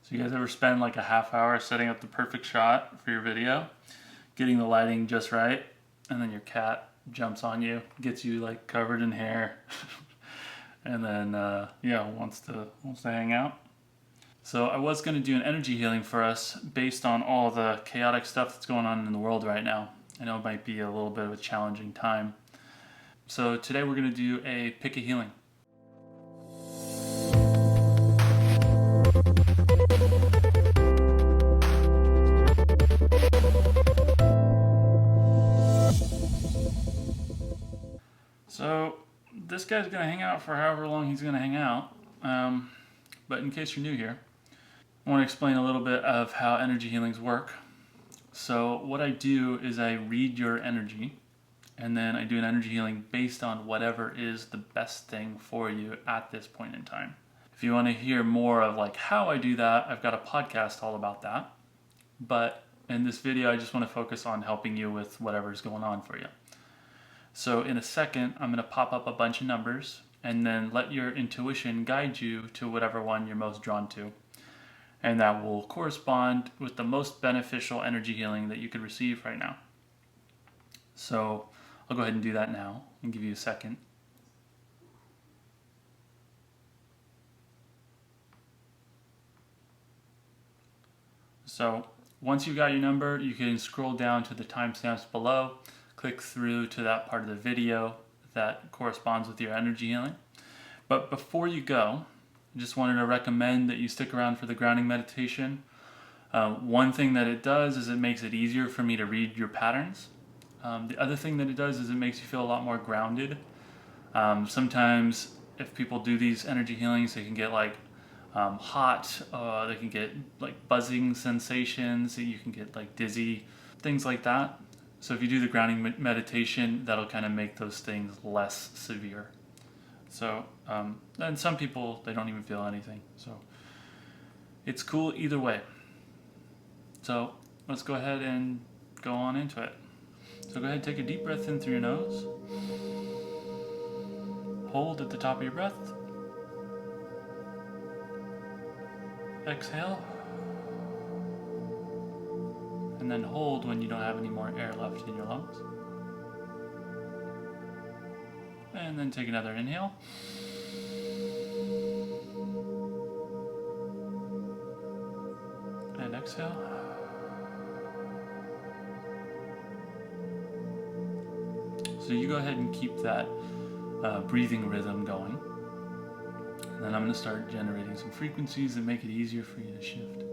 So you guys ever spend like a half hour setting up the perfect shot for your video, getting the lighting just right, and then your cat jumps on you, gets you like covered in hair, and then wants to hang out? So I was going to do an energy healing for us based on all the chaotic stuff that's going on in the world right now. I know it might be a little bit of a challenging time. So today we're going to do a pick a healing. So this guy's going to hang out for however long he's going to hang out. But in case you're new here, I want to explain a little bit of how energy healings work. So what I do is I read your energy, and then I do an energy healing based on whatever is the best thing for you at this point in time. If you want to hear more of like how I do that, I've got a podcast all about that. But in this video, I just want to focus on helping you with whatever's going on for you. So in a second, I'm going to pop up a bunch of numbers and then let your intuition guide you to whatever one you're most drawn to. And that will correspond with the most beneficial energy healing that you could receive right now. So I'll go ahead and do that now and give you a second. So once you've got your number, you can scroll down to the timestamps below, click through to that part of the video that corresponds with your energy healing. But before you go, I just wanted to recommend that you stick around for the grounding meditation. One thing that it does is it makes it easier for me to read your patterns. The other thing that it does is it makes you feel a lot more grounded. Sometimes if people do these energy healings, they can get like hot, they can get like buzzing sensations, you can get like dizzy, things like that. So if you do the grounding meditation, that'll kind of make those things less severe. So, and some people, they don't even feel anything. So it's cool either way. So let's go ahead and go on into it. So go ahead and take a deep breath in through your nose. Hold at the top of your breath. Exhale. And then hold when you don't have any more air left in your lungs. And then take another inhale. And exhale. So you go ahead and keep that breathing rhythm going. And then I'm going to start generating some frequencies that make it easier for you to shift.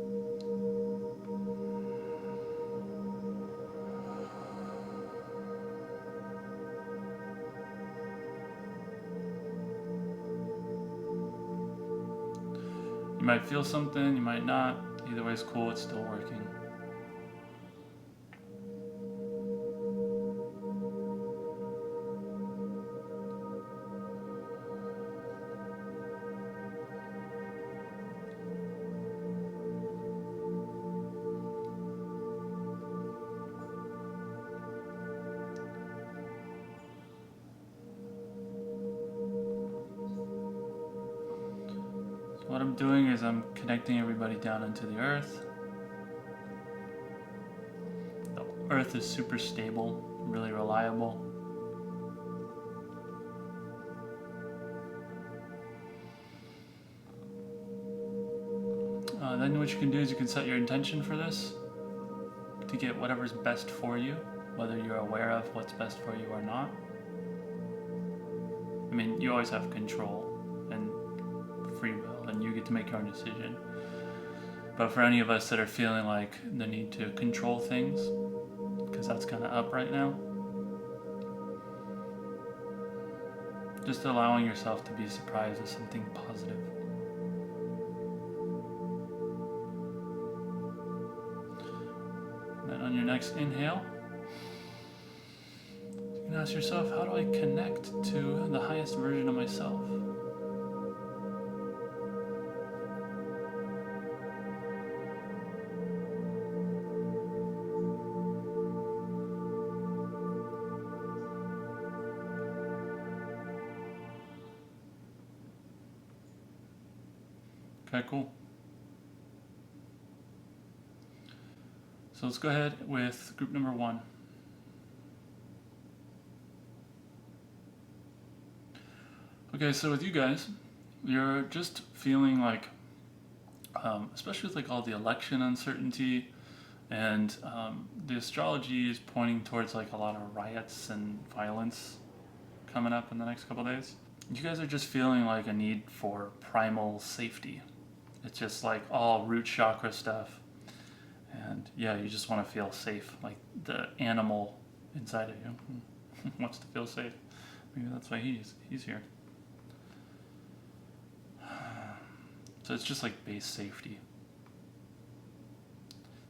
You might feel something, you might not. Either way is cool, it's still working. What I'm doing is I'm connecting everybody down into the earth. The earth is super stable, really reliable. Then what you can do is you can set your intention for this to get whatever's best for you, whether you're aware of what's best for you or not. I mean, you always have control and free will, and you get to make your own decision. But for any of us that are feeling like the need to control things, because that's kind of up right now, just allowing yourself to be surprised with something positive. And then on your next inhale, you can ask yourself, how do I connect to the highest version of myself? Okay, cool. So let's go ahead with group number 1. Okay, so with you guys, you're just feeling like, especially with like all the election uncertainty, and the astrology is pointing towards like a lot of riots and violence coming up in the next couple days. You guys are just feeling like a need for primal safety. It's just like all root chakra stuff. And yeah, you just want to feel safe, like the animal inside of you wants to feel safe. Maybe that's why he's here. So it's just like base safety.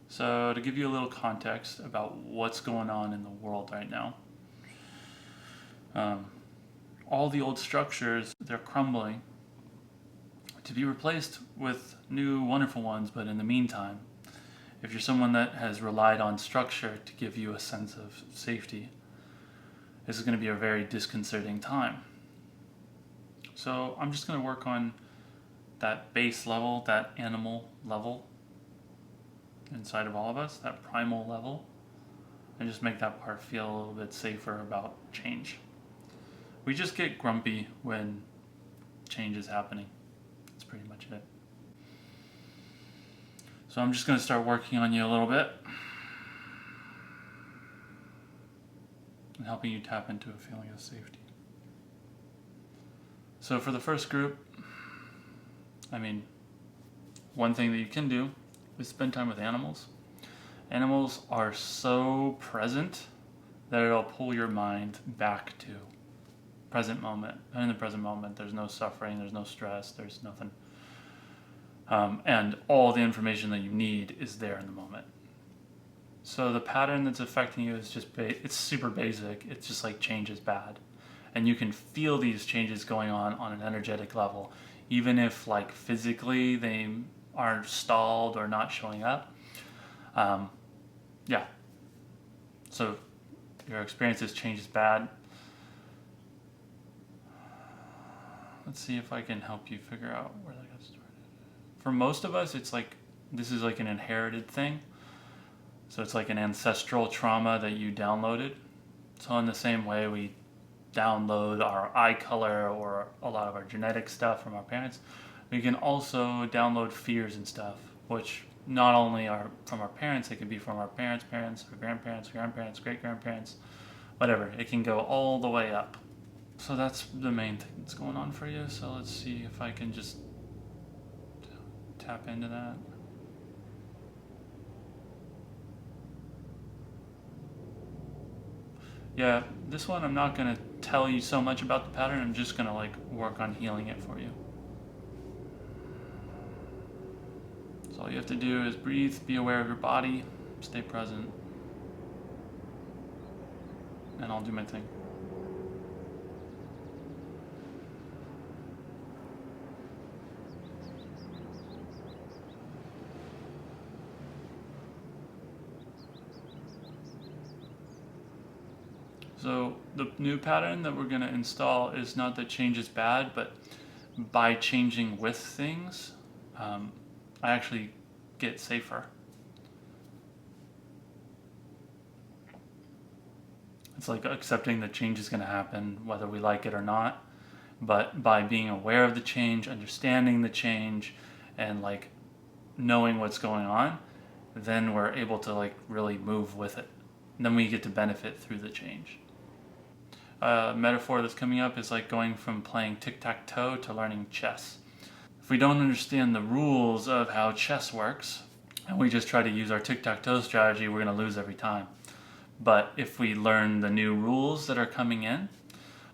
So to give you a little context about what's going on in the world right now, all the old structures, they're crumbling to be replaced with new wonderful ones. But in the meantime, if you're someone that has relied on structure to give you a sense of safety, this is going to be a very disconcerting time. So I'm just going to work on that base level, that animal level inside of all of us, that primal level, and just make that part feel a little bit safer about change. We just get grumpy when change is happening. That's pretty much it. So I'm just going to start working on you a little bit and helping you tap into a feeling of safety. So for the first group, one thing that you can do is spend time with animals. Animals are so present that it'll pull your mind back to present moment. And in the present moment, there's no suffering, there's no stress, there's nothing. And all the information that you need is there in the moment. So the pattern that's affecting you is just, it's super basic. It's just like change is bad. And you can feel these changes going on an energetic level. Even if like physically they are stalled or not showing up. Yeah. So your experience is change is bad. Let's see if I can help you figure out where that got started. For most of us, it's like, this is like an inherited thing. So it's like an ancestral trauma that you downloaded. So in the same way we download our eye color or a lot of our genetic stuff from our parents, we can also download fears and stuff, which not only are from our parents, it could be from our parents' parents, our grandparents, great-grandparents, whatever. It can go all the way up. So that's the main thing that's going on for you. So let's see if I can just tap into that. Yeah, this one I'm not going to tell you so much about the pattern. I'm just going to like work on healing it for you. So all you have to do is breathe, be aware of your body, stay present, and I'll do my thing. So the new pattern that we're going to install is not that change is bad, but by changing with things, I actually get safer. It's like accepting that change is going to happen, whether we like it or not. But by being aware of the change, understanding the change, and like knowing what's going on, then we're able to like really move with it. And then we get to benefit through the change. Metaphor that's coming up is like going from playing tic-tac-toe to learning chess. If we don't understand the rules of how chess works, and we just try to use our tic-tac-toe strategy, we're going to lose every time. But if we learn the new rules that are coming in,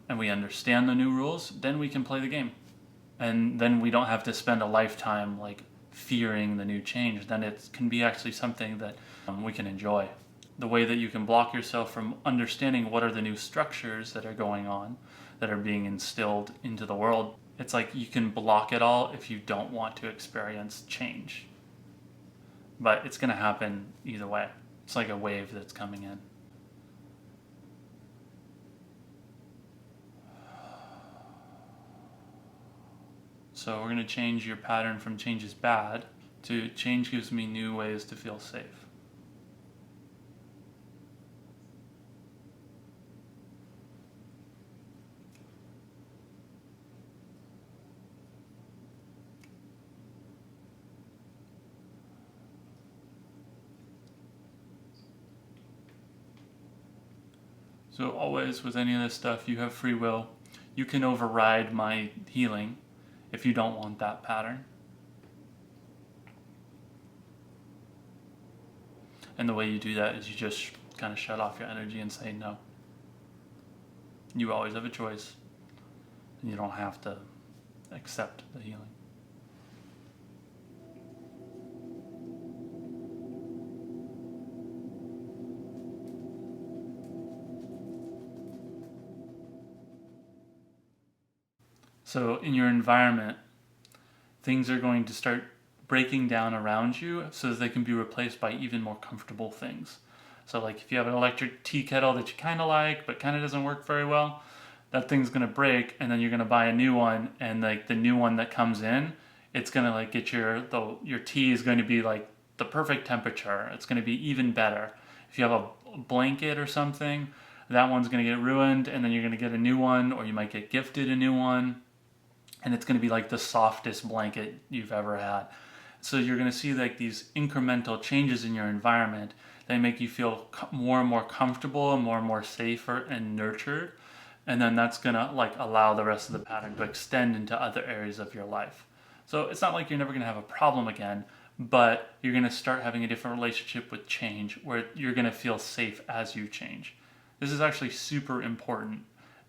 and we understand the new rules, then we can play the game. And then we don't have to spend a lifetime like fearing the new change. Then it can be actually something that we can enjoy. The way that you can block yourself from understanding what are the new structures that are going on, that are being instilled into the world, it's like you can block it all if you don't want to experience change. But it's going to happen either way. It's like a wave that's coming in. So we're going to change your pattern from change is bad to change gives me new ways to feel safe. So always with any of this stuff, you have free will. You can override my healing if you don't want that pattern. And the way you do that is you just kind of shut off your energy and say no. You always have a choice, and you don't have to accept the healing. So in your environment, things are going to start breaking down around you so that they can be replaced by even more comfortable things. So like if you have an electric tea kettle that you kind of like but kind of doesn't work very well, that thing's going to break, and then you're going to buy a new one, and like the new one that comes in, it's going to like get your tea is going to be like the perfect temperature. It's going to be even better. If you have a blanket or something, that one's going to get ruined, and then you're going to get a new one, or you might get gifted a new one, and it's going to be like the softest blanket you've ever had. So you're going to see like these incremental changes in your environment that make you feel more and more comfortable and more safer and nurtured. And then that's going to like allow the rest of the pattern to extend into other areas of your life. So it's not like you're never going to have a problem again, but you're going to start having a different relationship with change where you're going to feel safe as you change. This is actually super important,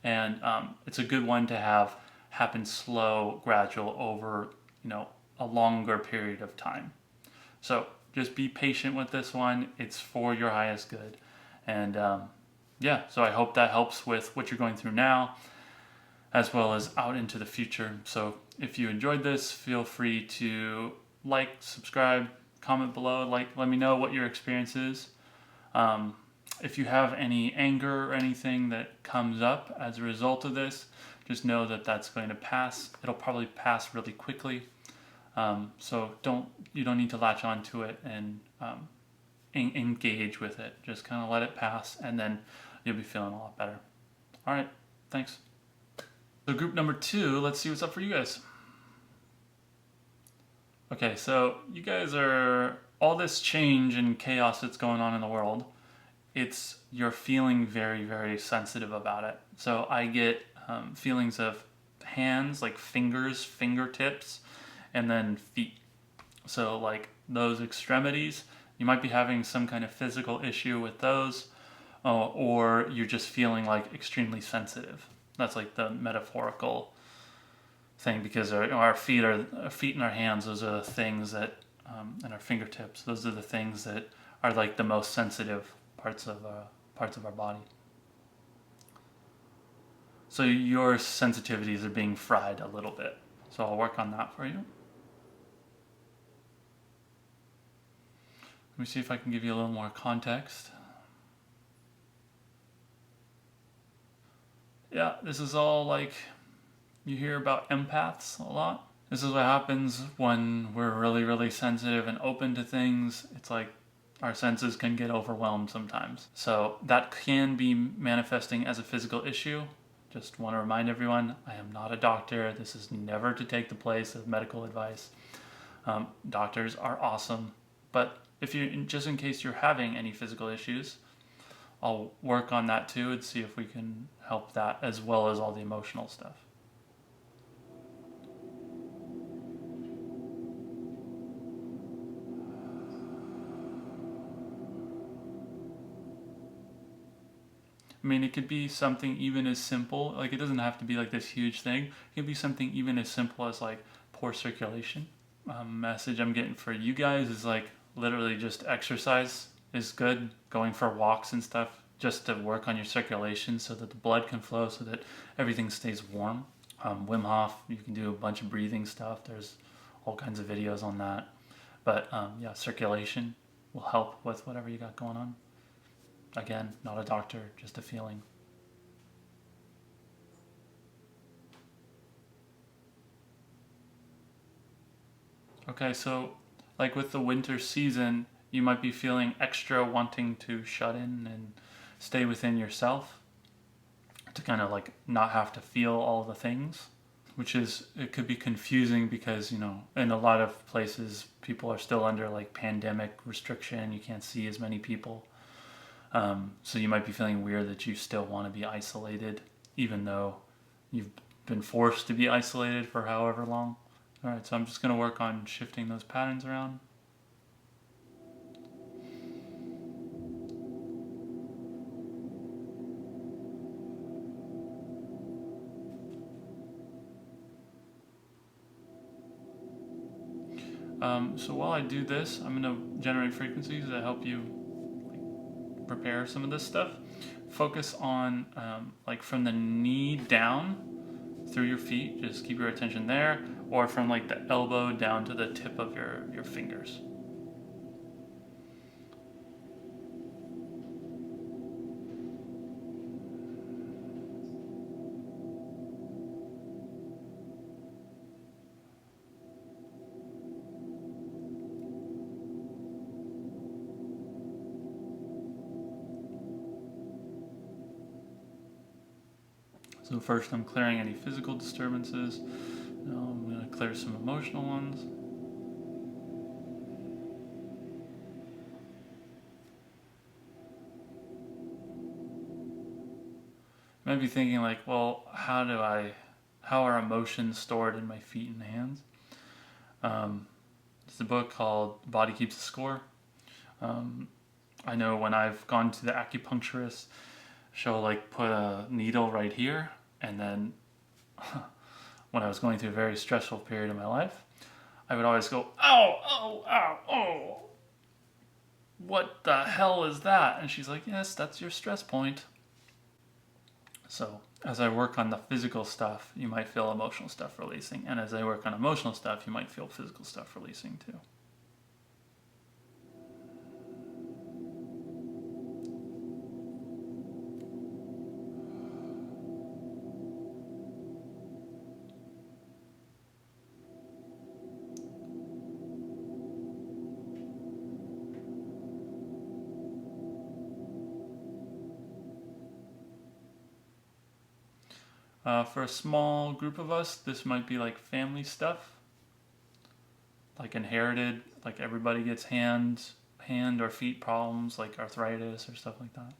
and it's a good one to have happen slow, gradual over, a longer period of time. So just be patient with this one. It's for your highest good. And so I hope that helps with what you're going through now, as well as out into the future. So if you enjoyed this, feel free to like, subscribe, comment below, let me know what your experience is. If you have any anger or anything that comes up as a result of this, just know that that's going to pass. It'll probably pass really quickly. So you don't need to latch onto it and engage with it. Just kind of let it pass, and then you'll be feeling a lot better. All right, thanks. So group number 2, let's see what's up for you guys. Okay, so you guys are, all this change and chaos that's going on in the world, you're feeling very, very sensitive about it. So I get feelings of hands, like fingers, fingertips, and then feet. So like those extremities, you might be having some kind of physical issue with those, or you're just feeling like extremely sensitive. That's like the metaphorical thing, because our feet and our hands, those are the things that, and our fingertips, those are the things that are like the most sensitive parts of our body. So your sensitivities are being fried a little bit. So I'll work on that for you. Let me see if I can give you a little more context. Yeah, this is all like, you hear about empaths a lot. This is what happens when we're really, really sensitive and open to things. It's like our senses can get overwhelmed sometimes. So that can be manifesting as a physical issue. Just want to remind everyone, I am not a doctor. This is never to take the place of medical advice. Doctors are awesome, but just in case you're having any physical issues, I'll work on that too and see if we can help that, as well as all the emotional stuff. I mean, it could be something even as simple, like it doesn't have to be like this huge thing. It could be something even as simple as like poor circulation. Message I'm getting for you guys is like literally just exercise is good. Going for walks and stuff just to work on your circulation so that the blood can flow, so that everything stays warm. Wim Hof, you can do a bunch of breathing stuff. There's all kinds of videos on that. But circulation will help with whatever you got going on. Again, not a doctor, just a feeling. Okay, so like with the winter season, you might be feeling extra wanting to shut in and stay within yourself to kind of like not have to feel all the things, it could be confusing because, in a lot of places, people are still under like pandemic restriction. You can't see as many people. So you might be feeling weird that you still want to be isolated, even though you've been forced to be isolated for however long. All right, so I'm just going to work on shifting those patterns around. So while I do this, I'm going to generate frequencies that help you prepare some of this stuff. Focus on like from the knee down through your feet. Just keep your attention there, or from like the elbow down to the tip of your fingers. So first I'm clearing any physical disturbances. Now I'm going to clear some emotional ones. You might be thinking like, well, how are emotions stored in my feet and hands? It's a book called Body Keeps the Score. I know when I've gone to the acupuncturist, she'll like put a needle right here, and then when I was going through a very stressful period of my life, I would always go, ow, ow, ow, oh, what the hell is that? And she's like, yes, that's your stress point. So as I work on the physical stuff, you might feel emotional stuff releasing, and as I work on emotional stuff, you might feel physical stuff releasing too. For a small group of us, this might be like family stuff, like inherited, like everybody gets hand or feet problems, like arthritis or stuff like that.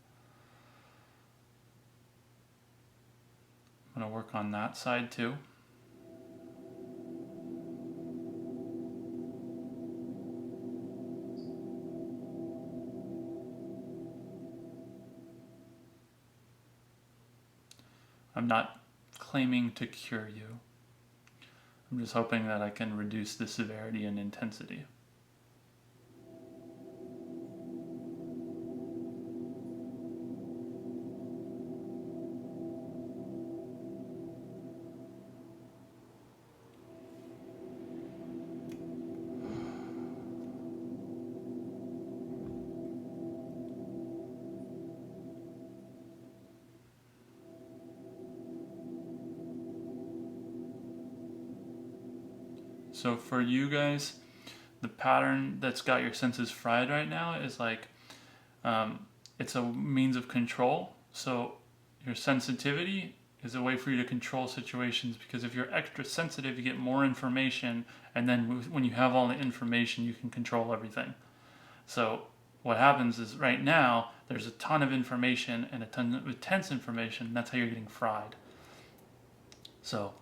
I'm going to work on that side too. I'm not claiming to cure you. I'm just hoping that I can reduce the severity and intensity. So for you guys, the pattern that's got your senses fried right now is like, it's a means of control. So your sensitivity is a way for you to control situations, because if you're extra sensitive, you get more information, and then when you have all the information, you can control everything. So what happens is right now, there's a ton of information and a ton of intense information, and that's how you're getting fried. So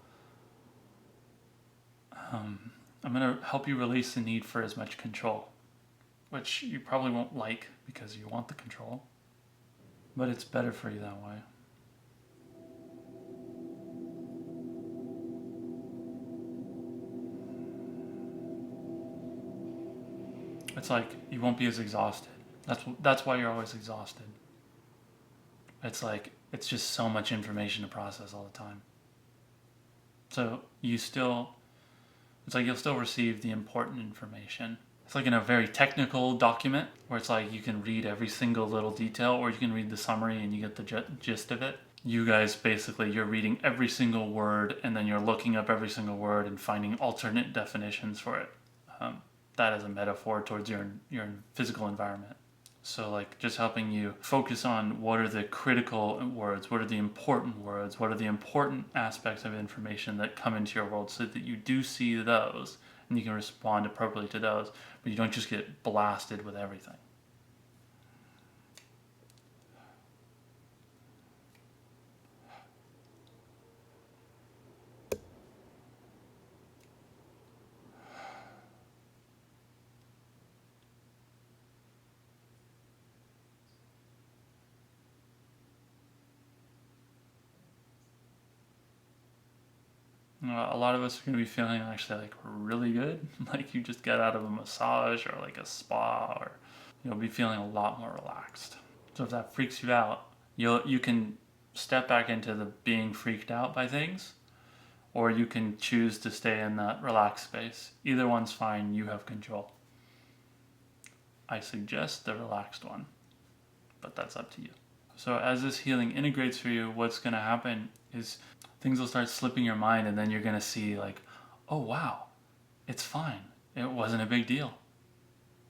I'm going to help you release the need for as much control, which you probably won't like because you want the control, but it's better for you that way. It's like you won't be as exhausted. That's why you're always exhausted. It's like it's just so much information to process all the time. So it's like you'll still receive the important information. It's like in a very technical document where it's like you can read every single little detail, or you can read the summary and you get the gist of it. You guys basically, you're reading every single word, and then you're looking up every single word and finding alternate definitions for it. That is a metaphor towards your physical environment. So like just helping you focus on what are the critical words, what are the important words, what are the important aspects of information that come into your world, so that you do see those and you can respond appropriately to those, but you don't just get blasted with everything. A lot of us are going to be feeling actually like really good, like you just got out of a massage or like a spa, or you'll be feeling a lot more relaxed. So if that freaks you out, you can step back into the being freaked out by things, or you can choose to stay in that relaxed space. Either one's fine, you have control. I suggest the relaxed one, but that's up to you. So as this healing integrates for you, what's going to happen is things will start slipping your mind, and then you're going to see like, oh wow, it's fine. It wasn't a big deal.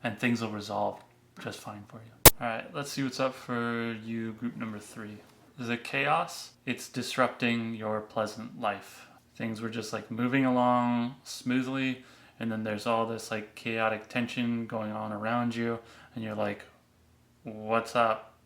And things will resolve just fine for you. All right, let's see what's up for you, group number 3. The chaos, it's disrupting your pleasant life. Things were just like moving along smoothly, and then there's all this like chaotic tension going on around you, and you're like, what's up?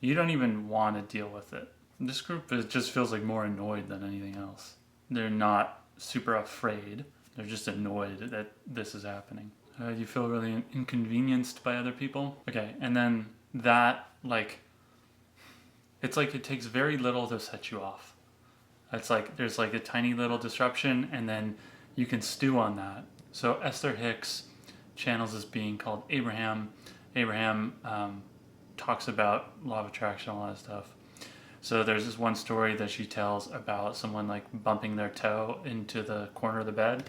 You don't even want to deal with it. This group just feels like more annoyed than anything else. They're not super afraid. They're just annoyed that this is happening. You feel really inconvenienced by other people. Okay, and then that, like, it's like it takes very little to set you off. It's like there's like a tiny little disruption, and then you can stew on that. So Esther Hicks channels this being called Abraham. Abraham talks about law of attraction, all that stuff. So there's this one story that she tells about someone like bumping their toe into the corner of the bed,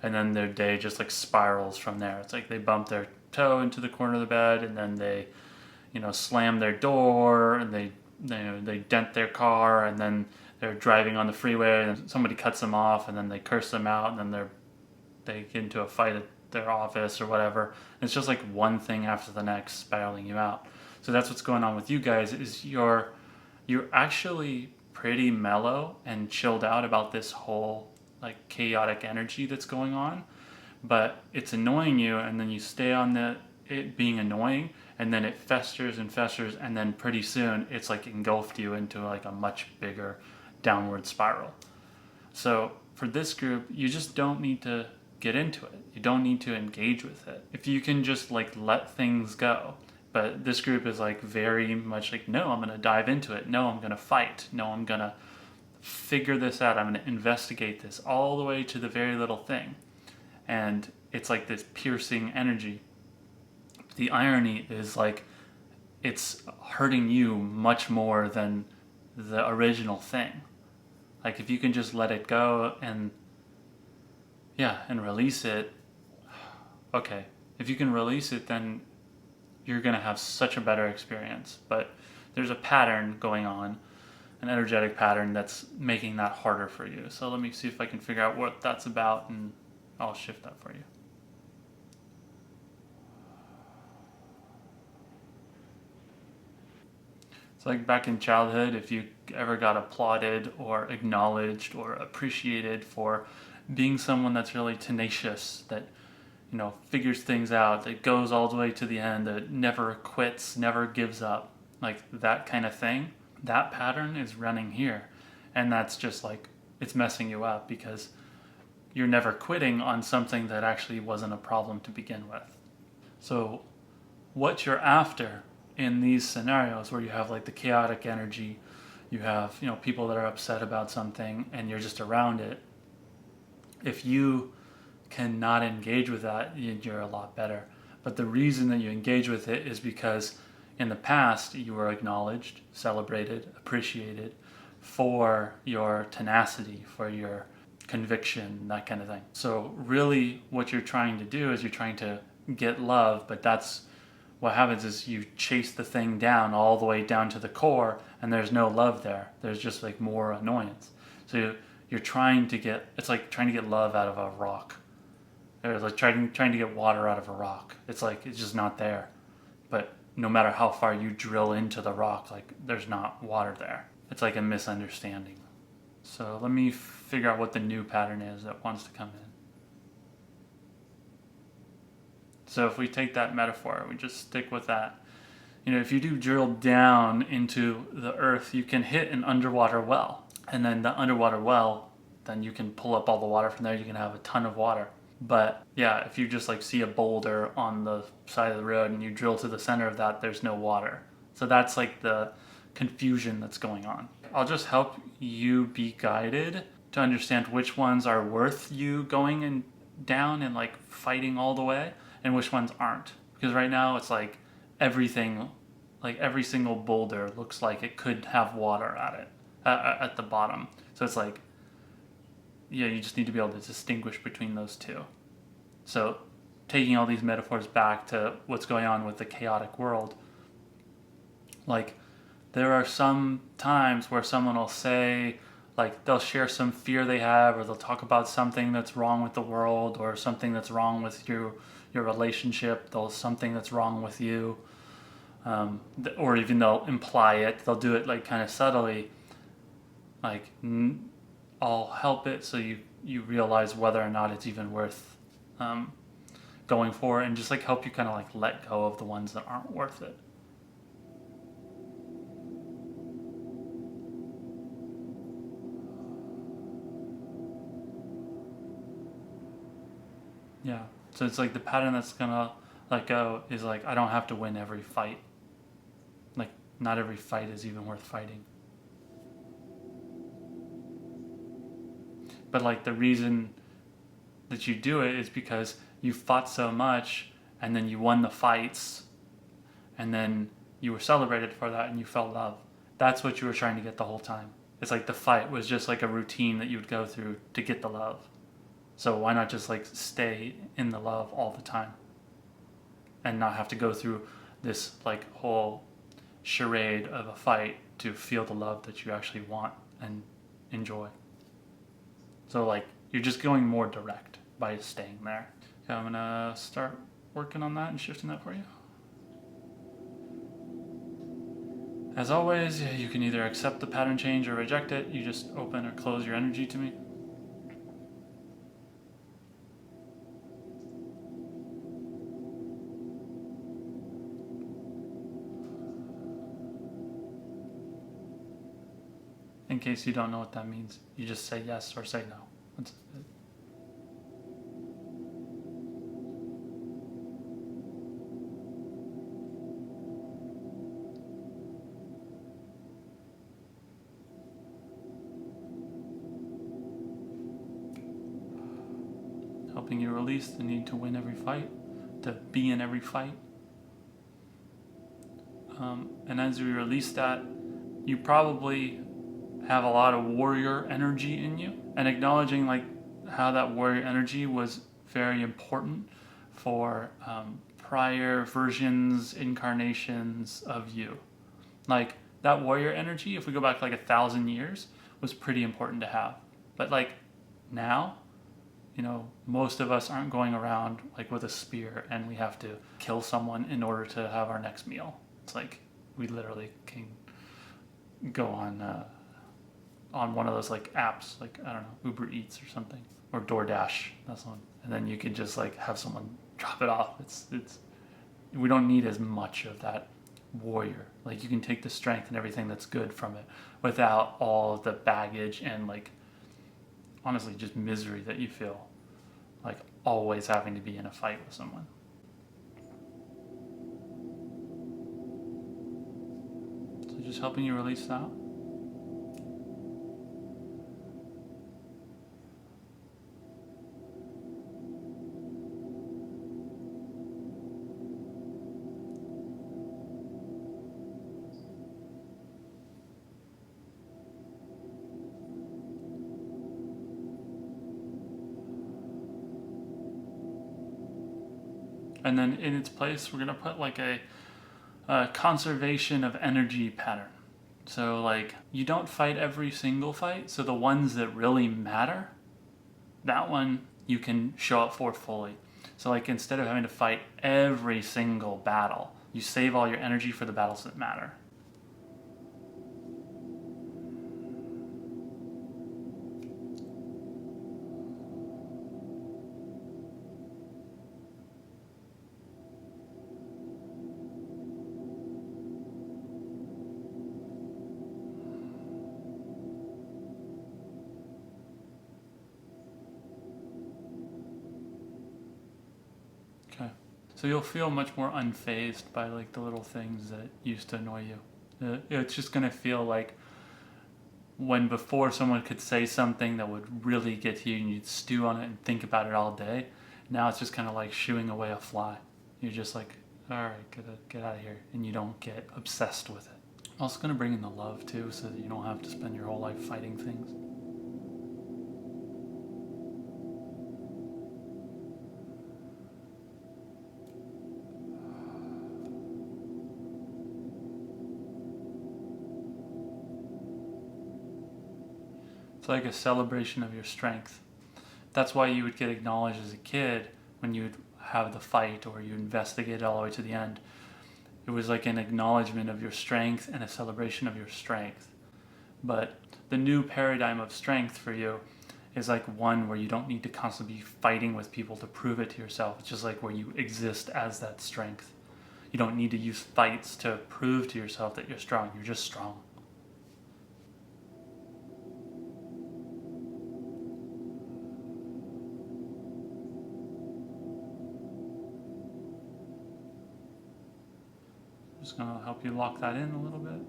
and then their day just like spirals from there. It's like they bump their toe into the corner of the bed, and then they, slam their door, and they dent their car, and then they're driving on the freeway, and somebody cuts them off, and then they curse them out, and then they get into a fight at their office or whatever. And it's just like one thing after the next spiraling you out. So that's what's going on with you guys, is you're actually pretty mellow and chilled out about this whole like chaotic energy that's going on, but it's annoying you, and then you stay on it being annoying, and then it festers and festers, and then pretty soon it's like engulfed you into like a much bigger downward spiral. So for this group, you just don't need to get into it. You don't need to engage with it. If you can just like let things go. But this group is like very much like, no, I'm going to dive into it. No, I'm going to fight. No, I'm going to figure this out. I'm going to investigate this all the way to the very little thing. And it's like this piercing energy. The irony is like it's hurting you much more than the original thing. Like if you can just let it go and release it. Okay. If you can release it, then you're going to have such a better experience. But there's a pattern going on, an energetic pattern that's making that harder for you. So let me see if I can figure out what that's about, and I'll shift that for you. It's like back in childhood, if you ever got applauded or acknowledged or appreciated for being someone that's really tenacious, that figures things out, that goes all the way to the end, that never quits, never gives up, like that kind of thing. That pattern is running here. And that's just like, it's messing you up because you're never quitting on something that actually wasn't a problem to begin with. So what you're after in these scenarios where you have like the chaotic energy, you have, people that are upset about something, and you're just around it. If you cannot engage with that, you're a lot better. But the reason that you engage with it is because in the past you were acknowledged, celebrated, appreciated for your tenacity, for your conviction, that kind of thing. So really what you're trying to do is you're trying to get love, but that's what happens is you chase the thing down all the way down to the core, and there's no love there. There's just like more annoyance. So you're trying to get, it's like trying to get love out of a rock. Or like trying to get water out of a rock. It's like, it's just not there. But no matter how far you drill into the rock, like there's not water there. It's like a misunderstanding. So let me figure out what the new pattern is that wants to come in. So if we take that metaphor, we just stick with that. If you do drill down into the earth, you can hit an underwater well. And then the underwater well, then you can pull up all the water from there. You can have a ton of water. But yeah, if you just like see a boulder on the side of the road and you drill to the center of that, there's no water. So that's like the confusion that's going on. I'll just help you be guided to understand which ones are worth you going and down and like fighting all the way and which ones aren't. Because right now it's like everything, like every single boulder looks like it could have water at it, at the bottom. So it's like, yeah, you just need to be able to distinguish between those two. So taking all these metaphors back to what's going on with the chaotic world, like there are some times where someone will say, like they'll share some fear they have, or they'll talk about something that's wrong with the world, or something that's wrong with your relationship, something that's wrong with you, or even they'll imply it. They'll do it like kind of subtly, like I'll help it so you realize whether or not it's even worth going for, and just like help you kind of like let go of the ones that aren't worth it. Yeah. So it's like the pattern that's gonna let go is like, I don't have to win every fight. Like not every fight is even worth fighting. But like the reason that you do it is because you fought so much and then you won the fights and then you were celebrated for that and you felt love. That's what you were trying to get the whole time. It's like the fight was just like a routine that you would go through to get the love. So why not just like stay in the love all the time and not have to go through this like whole charade of a fight to feel the love that you actually want and enjoy. So like you're just going more direct by staying there. Okay, I'm gonna start working on that and shifting that for you. As always, you can either accept the pattern change or reject it. You just open or close your energy to me. In case you don't know what that means, you just say yes or say no. That's it. Helping you release the need to win every fight, to be in every fight. And as we release that, you probably have a lot of warrior energy in you, and acknowledging like how that warrior energy was very important for prior versions, incarnations of you. Like that warrior energy, if we go back like 1,000 years, was pretty important to have. But like now, you know, most of us aren't going around like with a spear and we have to kill someone in order to have our next meal. It's like we literally can go on one of those like apps, like I don't know, Uber Eats or something, or DoorDash. That's one, and then you can just like have someone drop it off. It's we don't need as much of that warrior. Like you can take the strength and everything that's good from it without all of the baggage and like honestly just misery that you feel like always having to be in a fight with someone. So just helping you release that. And then in its place, we're going to put like a conservation of energy pattern. So like you don't fight every single fight. So the ones that really matter, that one you can show up for fully. So like instead of having to fight every single battle, you save all your energy for the battles that matter. Okay. So you'll feel much more unfazed by like the little things that used to annoy you. It's just going to feel like when before someone could say something that would really get to you and you'd stew on it and think about it all day, now it's just kind of like shooing away a fly. You're just like, all right, get out of here, and you don't get obsessed with it. I'm also going to bring in the love too, so that you don't have to spend your whole life fighting things. It's like a celebration of your strength. That's why you would get acknowledged as a kid when you would have the fight or you investigate all the way to the end. It was like an acknowledgement of your strength and a celebration of your strength. But the new paradigm of strength for you is like one where you don't need to constantly be fighting with people to prove it to yourself. It's just like where you exist as that strength. You don't need to use fights to prove to yourself that you're strong. You're just strong. Just going to help you lock that in a little bit.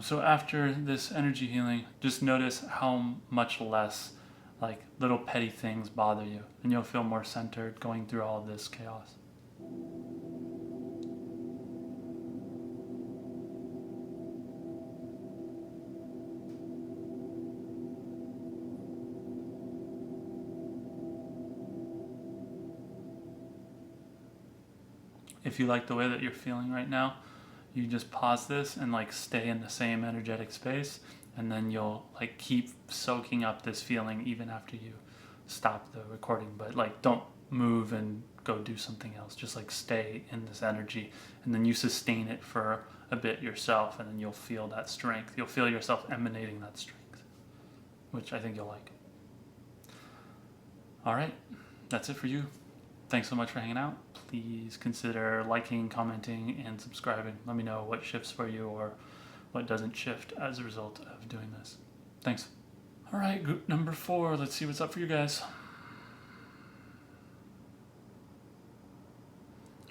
So after this energy healing, just notice how much less like little petty things bother you, and you'll feel more centered going through all of this chaos. If you like the way that you're feeling right now, you just pause this and like stay in the same energetic space, and then you'll like keep soaking up this feeling even after you stop the recording. But like don't move and go do something else. Just like stay in this energy, and then you sustain it for a bit yourself, and then you'll feel that strength. You'll feel yourself emanating that strength, which I think you'll like. All right, that's it for you. Thanks so much for hanging out. Please consider liking, commenting, and subscribing. Let me know what shifts for you or what doesn't shift as a result of doing this. Thanks. All right, group number 4. Let's see what's up for you guys.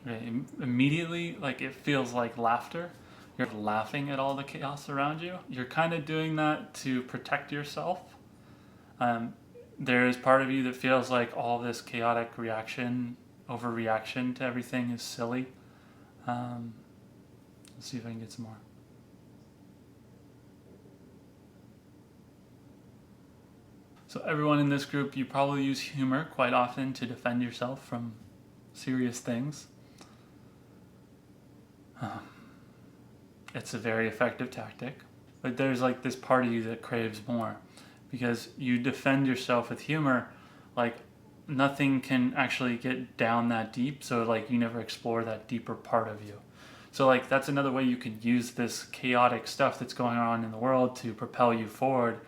Okay, immediately, like it feels like laughter. You're laughing at all the chaos around you. You're kind of doing that to protect yourself. There is part of you that feels like all this chaotic overreaction to everything is silly. Let's see if I can get some more. So everyone in this group, you probably use humor quite often to defend yourself from serious things. It's a very effective tactic. But there's like this part of you that craves more. Because you defend yourself with humor, like nothing can actually get down that deep, so like you never explore that deeper part of you. So like that's another way you can use this chaotic stuff that's going on in the world to propel you forward,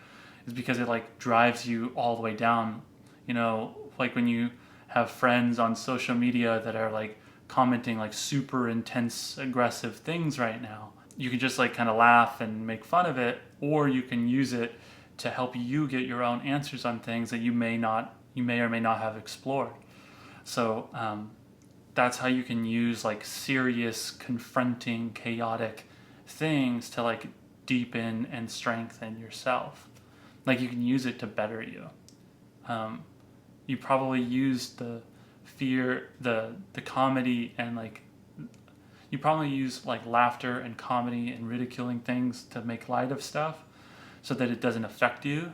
is because it like drives you all the way down. You know, like when you have friends on social media that are like commenting like super intense, aggressive things right now, you can just like kind of laugh and make fun of it, or you can use it to help you get your own answers on things that you may or may not have explored. So that's how you can use like serious, confronting, chaotic things to like deepen and strengthen yourself. Like you can use it to better you. You probably use the fear, the comedy, and like you probably use like laughter and comedy and ridiculing things to make light of stuff, so that it doesn't affect you.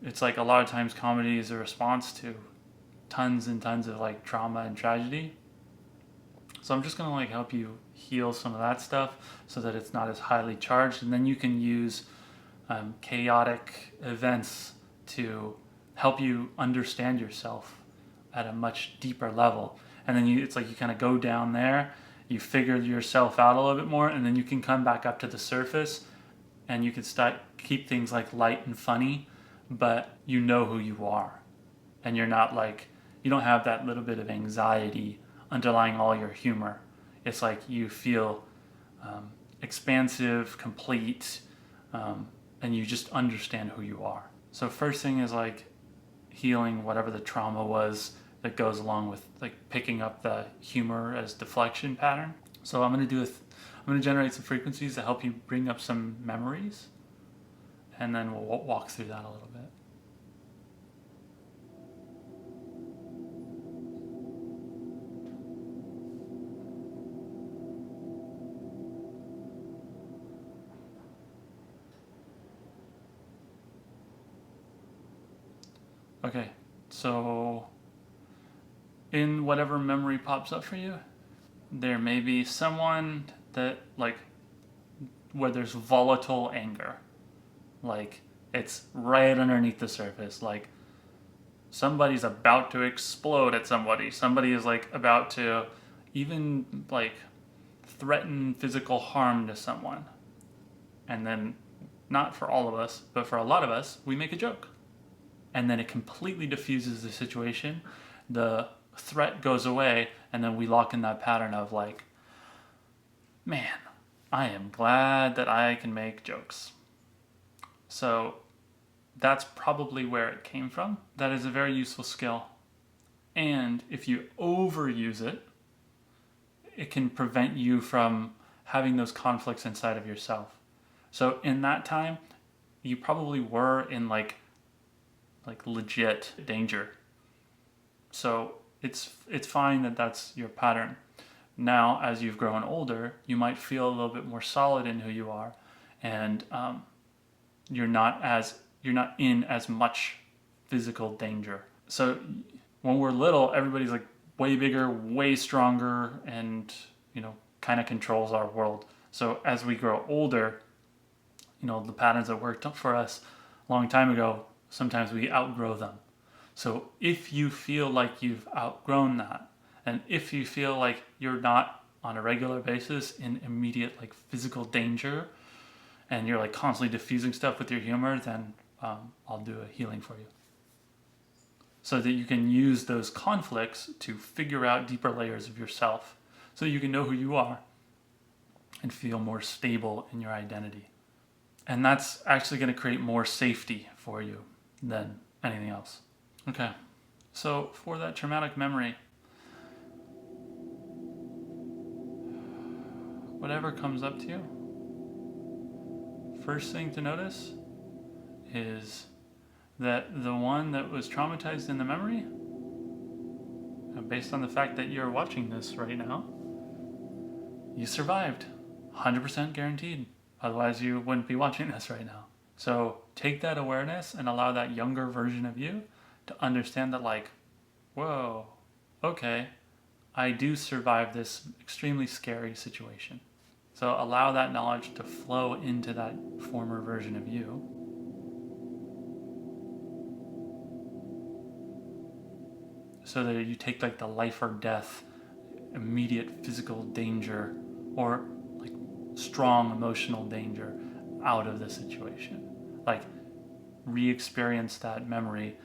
It's like a lot of times comedy is a response to tons and tons of like trauma and tragedy. So I'm just gonna like help you heal some of that stuff so that it's not as highly charged, and then you can use chaotic events to help you understand yourself at a much deeper level. And then it's like you kind of go down there, you figure yourself out a little bit more, and then you can come back up to the surface and you can keep things like light and funny, but you know who you are. And you're not like, you don't have that little bit of anxiety underlying all your humor. It's like you feel expansive, complete, and you just understand who you are. So first thing is like healing whatever the trauma was that goes along with like picking up the humor as deflection pattern. So I'm going to generate some frequencies to help you bring up some memories, and then we'll walk through that a little bit. Okay, so in whatever memory pops up for you, there may be someone that, like, where there's volatile anger. Like, it's right underneath the surface. Like, somebody's about to explode at somebody. Somebody is, like, about to even, like, threaten physical harm to someone. And then, not for all of us, but for a lot of us, we make a joke. And then it completely diffuses the situation. The threat goes away, and then we lock in that pattern of like, man, I am glad that I can make jokes. So that's probably where it came from. That is a very useful skill. And if you overuse it, it can prevent you from having those conflicts inside of yourself. So in that time, you probably were in like legit danger. So it's fine that that's your pattern. Now, as you've grown older, you might feel a little bit more solid in who you are, and you're not in as much physical danger. So when we're little, everybody's like way bigger, way stronger, and kind of controls our world. So as we grow older, the patterns that worked for us a long time ago, sometimes we outgrow them. So if you feel like you've outgrown that, and if you feel like you're not on a regular basis in immediate like physical danger, and you're like constantly diffusing stuff with your humor, then I'll do a healing for you. So that you can use those conflicts to figure out deeper layers of yourself, so you can know who you are and feel more stable in your identity. And that's actually going to create more safety for you than anything else. Okay, so for that traumatic memory, whatever comes up to you, first thing to notice is that the one that was traumatized in the memory, based on the fact that you're watching this right now, you survived, 100% guaranteed. Otherwise you wouldn't be watching this right now. So take that awareness and allow that younger version of you to understand that, like, whoa, okay, I do survive this extremely scary situation. So allow that knowledge to flow into that former version of you. So that you take like the life or death, immediate physical danger, or like strong emotional danger out of the situation. Like, re-experience that memory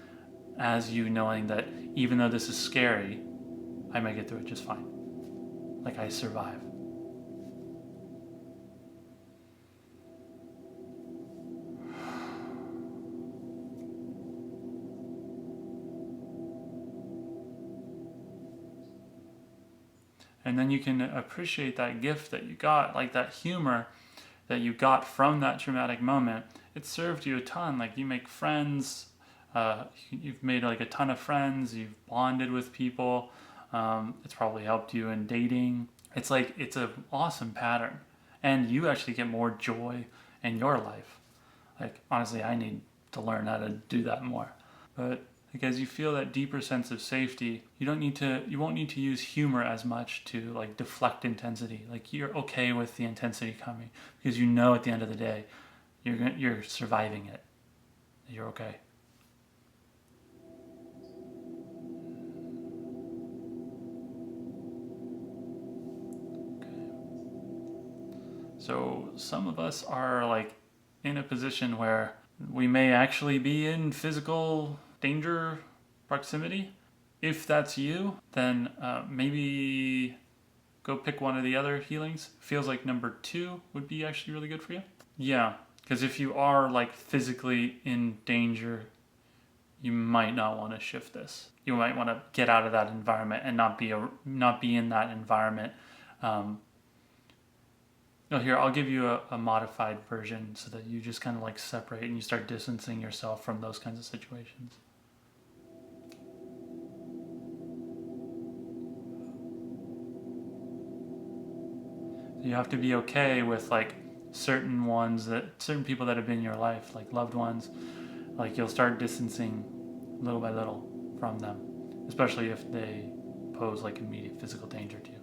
as you knowing that even though this is scary, I might get through it just fine. Like, I survive. And then you can appreciate that gift that you got, like that humor that you got from that traumatic moment. It served you a ton. Like, you make friends, you've made like a ton of friends, you've bonded with people. It's probably helped you in dating. It's like, it's an awesome pattern. And you actually get more joy in your life. Like, honestly, I need to learn how to do that more. But because you feel that deeper sense of safety, you won't need to use humor as much to like deflect intensity. Like, you're okay with the intensity coming because you know at the end of the day you're surviving it. You're okay. So some of us are like in a position where we may actually be in physical danger proximity. If that's you, then maybe go pick one of the other healings. Feels like number 2 would be actually really good for you. Yeah, Because if you are like physically in danger, you might not want to shift this. You might want to get out of that environment and not be in that environment. Here, I'll give you a modified version so that you just kind of like separate and you start distancing yourself from those kinds of situations. You have to be okay with like certain people that have been in your life, like loved ones, like you'll start distancing little by little from them, especially if they pose like immediate physical danger to you.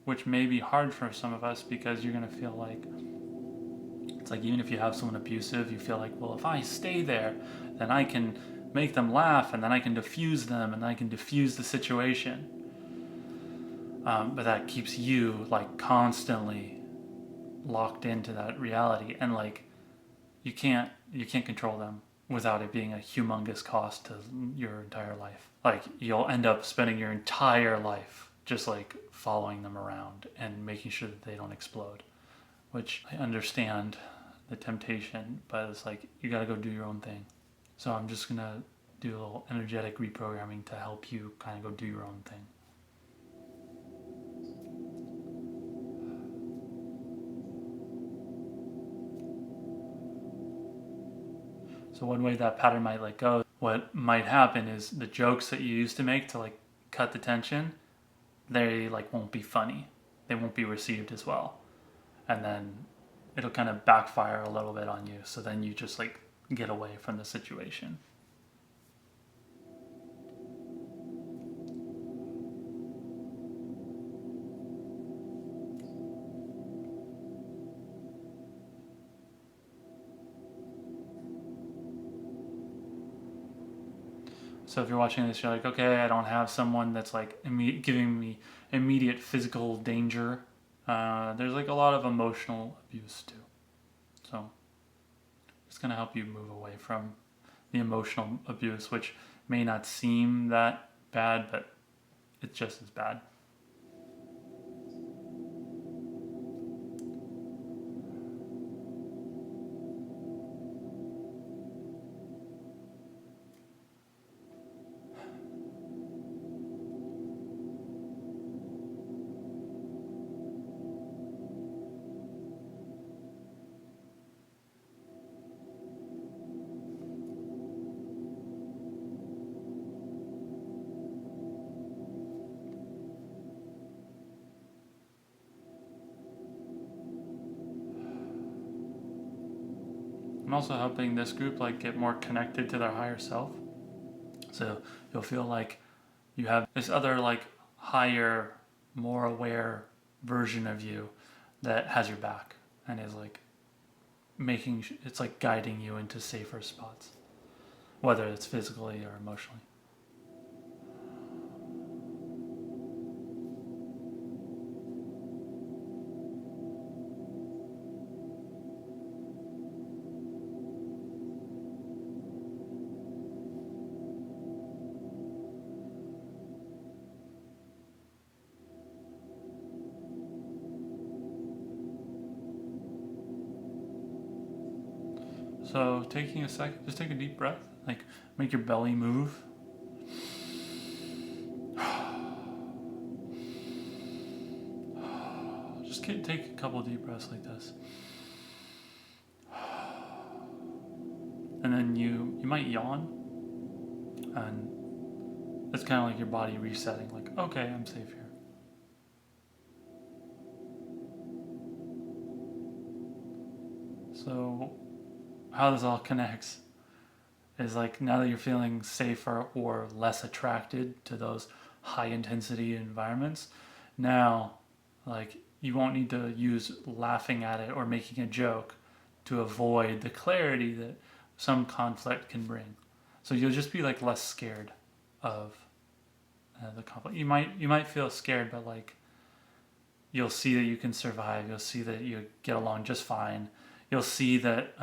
Which may be hard for some of us because you're going to feel like, it's like even if you have someone abusive, you feel like, well, if I stay there, then I can make them laugh and then I can diffuse them and I can diffuse the situation. But that keeps you like constantly locked into that reality, and like you can't control them without it being a humongous cost to your entire life. Like you'll end up spending your entire life just like following them around and making sure that they don't explode, which I understand the temptation, but it's like you got to go do your own thing. So I'm just gonna do a little energetic reprogramming to help you kind of go do your own thing. So one way that pattern might let go, what might happen is the jokes that you used to make to like cut the tension, they like won't be funny. They won't be received as well. And then it'll kind of backfire a little bit on you. So then you just like get away from the situation. So if you're watching this, you're like, okay, I don't have someone that's like giving me immediate physical danger. There's like a lot of emotional abuse too. So it's going to help you move away from the emotional abuse, which may not seem that bad, but it's just as bad. I'm also helping this group like get more connected to their higher self. So you'll feel like you have this other like higher, more aware version of you that has your back and is like it's like guiding you into safer spots, whether it's physically or emotionally. So taking a second, just take a deep breath, like make your belly move. Just take a couple of deep breaths like this. And then you might yawn, and it's kind of like your body resetting, like, okay, I'm safe here. So how this all connects is like now that you're feeling safer or less attracted to those high intensity environments, now like you won't need to use laughing at it or making a joke to avoid the clarity that some conflict can bring. So you'll just be like less scared of the conflict. You might feel scared, but like you'll see that you can survive. You'll see that you get along just fine. You'll see that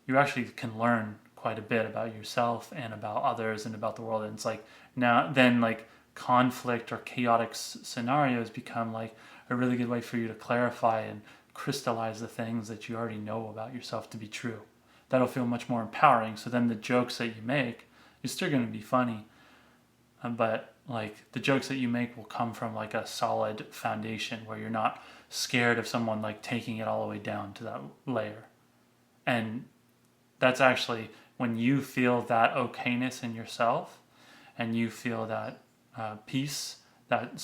you actually can learn quite a bit about yourself and about others and about the world. And it's like now then like conflict or chaotic scenarios become like a really good way for you to clarify and crystallize the things that you already know about yourself to be true. That'll feel much more empowering. So then the jokes that you make, you're still going to be funny, but like the jokes that you make will come from like a solid foundation where you're not scared of someone like taking it all the way down to that layer. And that's actually when you feel that okayness in yourself and you feel that peace, that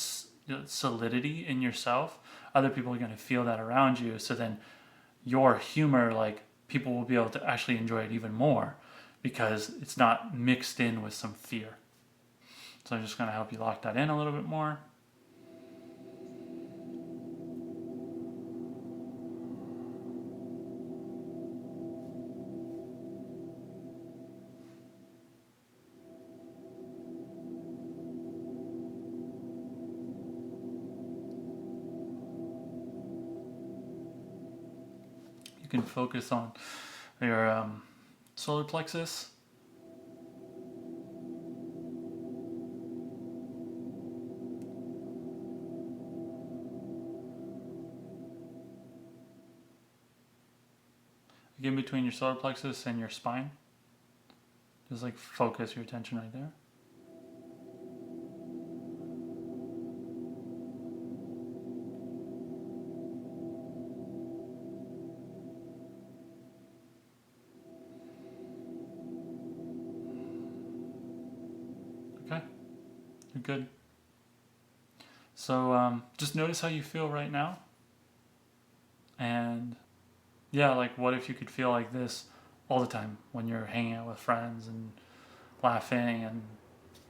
solidity in yourself, other people are going to feel that around you. So then your humor, like people will be able to actually enjoy it even more because it's not mixed in with some fear. So I'm just going to help you lock that in a little bit more. You can focus on your solar plexus. In between your solar plexus and your spine. Just like focus your attention right there. Okay, you're good. So just notice how you feel right now. And yeah, like what if you could feel like this all the time when you're hanging out with friends and laughing and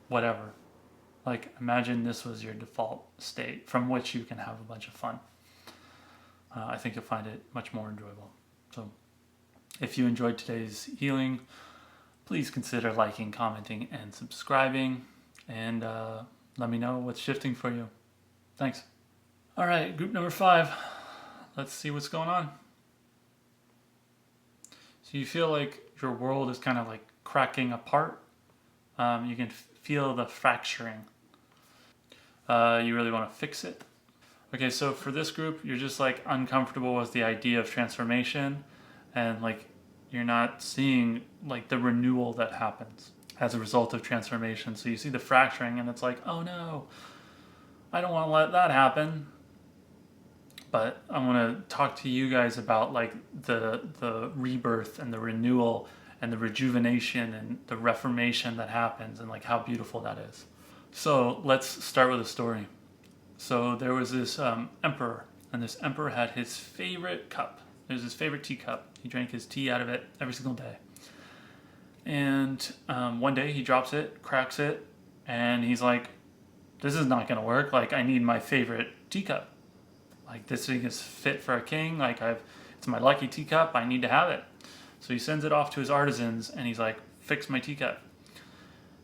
whatever. Like imagine this was your default state from which you can have a bunch of fun. I think you'll find it much more enjoyable. So if you enjoyed today's healing, please consider liking, commenting, and subscribing. And let me know what's shifting for you. Thanks. All right, group number 5. Let's see what's going on. So you feel like your world is kind of like cracking apart. You can feel the fracturing. You really want to fix it. Okay, so for this group, you're just like uncomfortable with the idea of transformation, and like you're not seeing like the renewal that happens as a result of transformation. So you see the fracturing and it's like, oh no, I don't want to let that happen. But I want to talk to you guys about like the rebirth and the renewal and the rejuvenation and the reformation that happens and like how beautiful that is. So let's start with a story. So there was this emperor, and this emperor had his favorite cup. It was his favorite teacup. He drank his tea out of it every single day. And one day he drops it, cracks it, and he's like, this is not going to work. Like, I need my favorite teacup. Like, this thing is fit for a king. Like, it's my lucky teacup. I need to have it. So he sends it off to his artisans, and he's like, fix my teacup.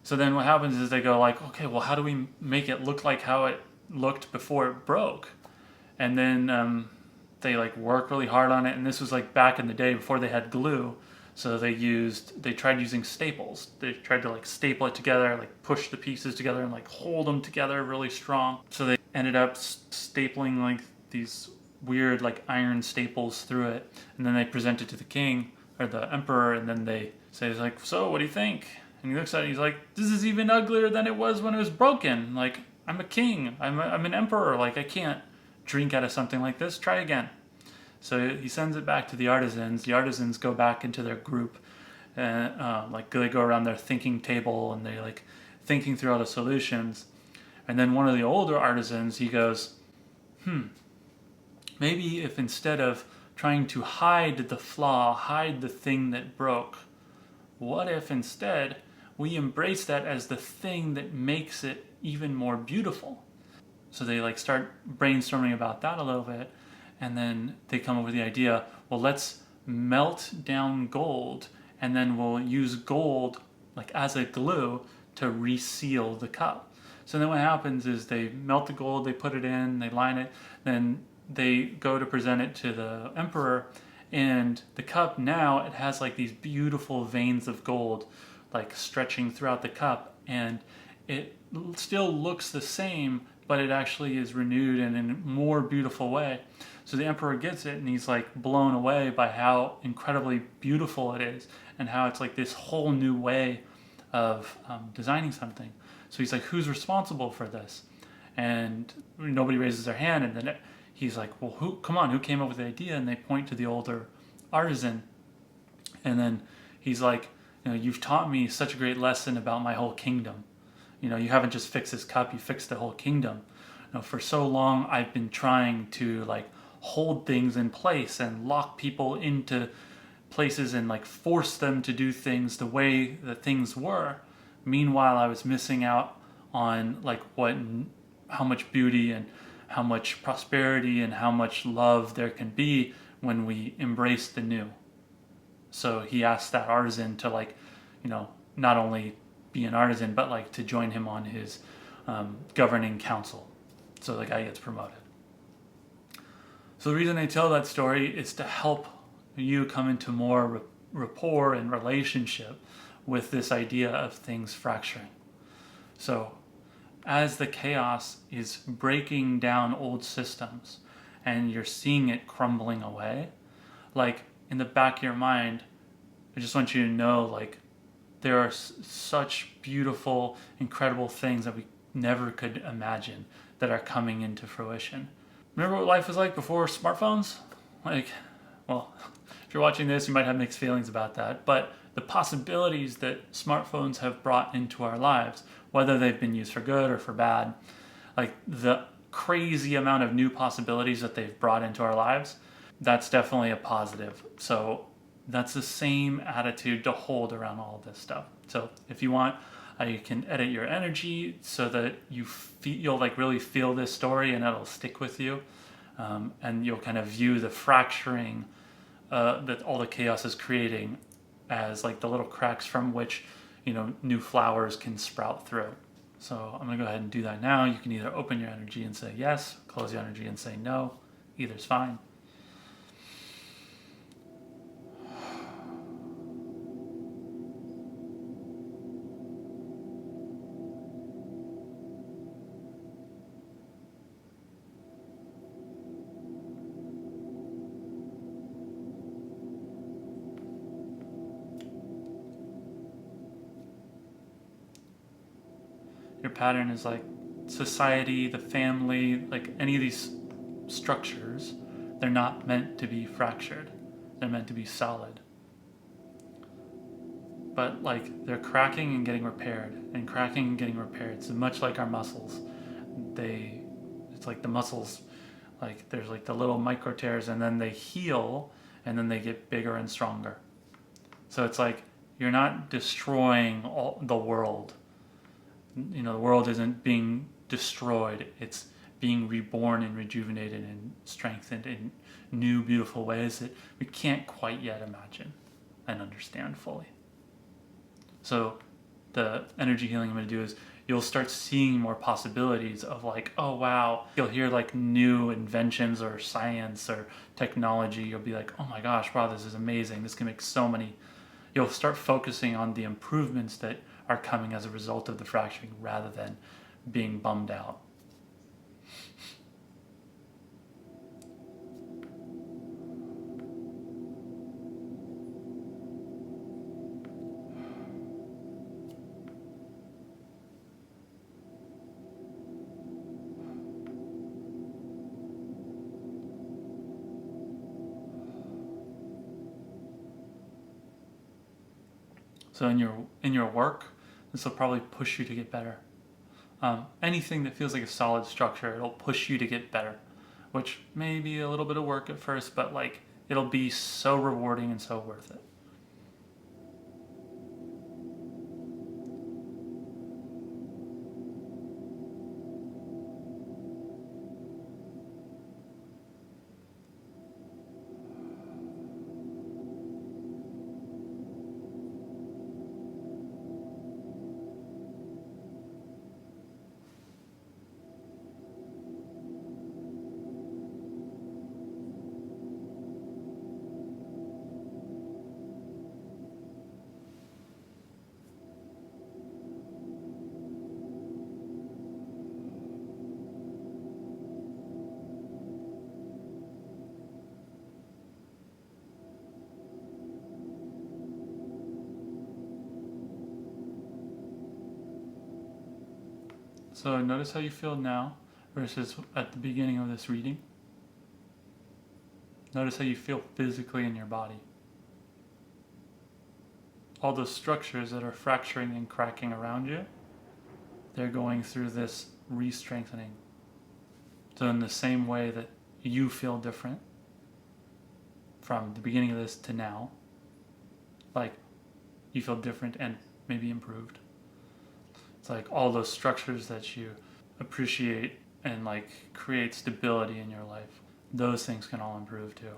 So then what happens is they go like, okay, well, how do we make it look like how it looked before it broke? And then they like work really hard on it. And this was like back in the day before they had glue. So they tried using staples. They tried to like staple it together, like push the pieces together and like hold them together really strong. So they ended up stapling like these weird like iron staples through it. And then they present it to the king or the emperor. And then they say, like, so what do you think? And he looks at it and he's like, this is even uglier than it was when it was broken. Like, I'm a king. I'm an emperor. Like, I can't drink out of something like this. Try again. So he sends it back to the artisans. The artisans go back into their group. And like they go around their thinking table and they like thinking through all the solutions. And then one of the older artisans, he goes, maybe if instead of trying to hide the flaw, hide the thing that broke, what if instead we embrace that as the thing that makes it even more beautiful? So they like start brainstorming about that a little bit, and then they come up with the idea, well, let's melt down gold, and then we'll use gold like as a glue to reseal the cup. So then what happens is they melt the gold, they put it in, they line it, then they go to present it to the emperor, And the cup now, it has like these beautiful veins of gold like stretching throughout the cup, and it still looks the same, but it actually is renewed in a more beautiful way. So the emperor gets it, and he's like blown away by how incredibly beautiful it is, and how it's like this whole new way of designing something. So he's like, who's responsible for this? And nobody raises their hand, and then he's like, well, who came up with the idea? And they point to the older artisan, and then he's like, you've taught me such a great lesson about my whole kingdom. You haven't just fixed this cup, you fixed the whole kingdom. For so long I've been trying to like hold things in place and lock people into places and like force them to do things the way that things were. Meanwhile, I was missing out on like how much beauty and how much prosperity and how much love there can be when we embrace the new. So he asked that artisan to like, not only be an artisan, but like to join him on his governing council. So the guy gets promoted. So the reason I tell that story is to help you come into more rapport and relationship with this idea of things fracturing. So as the chaos is breaking down old systems and you're seeing it crumbling away, like in the back of your mind, I just want you to know, like, there are such beautiful, incredible things that we never could imagine that are coming into fruition. Remember what life was like before smartphones? Like, well, if you're watching this, you might have mixed feelings about that, but the possibilities that smartphones have brought into our lives, whether they've been used for good or for bad, like the crazy amount of new possibilities that they've brought into our lives, that's definitely a positive. So that's the same attitude to hold around all of this stuff. So if you want, you can edit your energy so that you'll like really feel this story and it'll stick with you, and you'll kind of view the fracturing that all the chaos is creating as like the little cracks from which new flowers can sprout through. So I'm gonna go ahead and do that now. You can either open your energy and say yes, close your energy and say no. Either's fine. Your pattern is like society, the family, like any of these structures, they're not meant to be fractured. They're meant to be solid. But like they're cracking and getting repaired and cracking and getting repaired. It's much like our muscles. It's like the muscles, like there's like the little micro tears, and then they heal and then they get bigger and stronger. So it's like you're not destroying the world. The world isn't being destroyed. It's being reborn and rejuvenated and strengthened in new, beautiful ways that we can't quite yet imagine and understand fully. So the energy healing I'm going to do is you'll start seeing more possibilities of like, oh wow, you'll hear like new inventions or science or technology. You'll be like, oh my gosh, wow, this is amazing. This can make so many. You'll start focusing on the improvements that are coming as a result of the fracturing rather than being bummed out. So in your work, this will probably push you to get better. Anything that feels like a solid structure, it'll push you to get better, which may be a little bit of work at first, but like it'll be so rewarding and so worth it. So notice how you feel now versus at the beginning of this reading. Notice how you feel physically in your body. All those structures that are fracturing and cracking around you, they're going through this re-strengthening. So in the same way that you feel different from the beginning of this to now, like you feel different and maybe improved. It's like all those structures that you appreciate and like create stability in your life, those things can all improve too.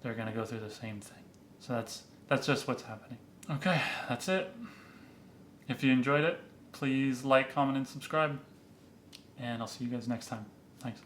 They're going to go through the same thing. So that's just what's happening. Okay, that's it. If you enjoyed it, please like, comment, and subscribe. And I'll see you guys next time. Thanks.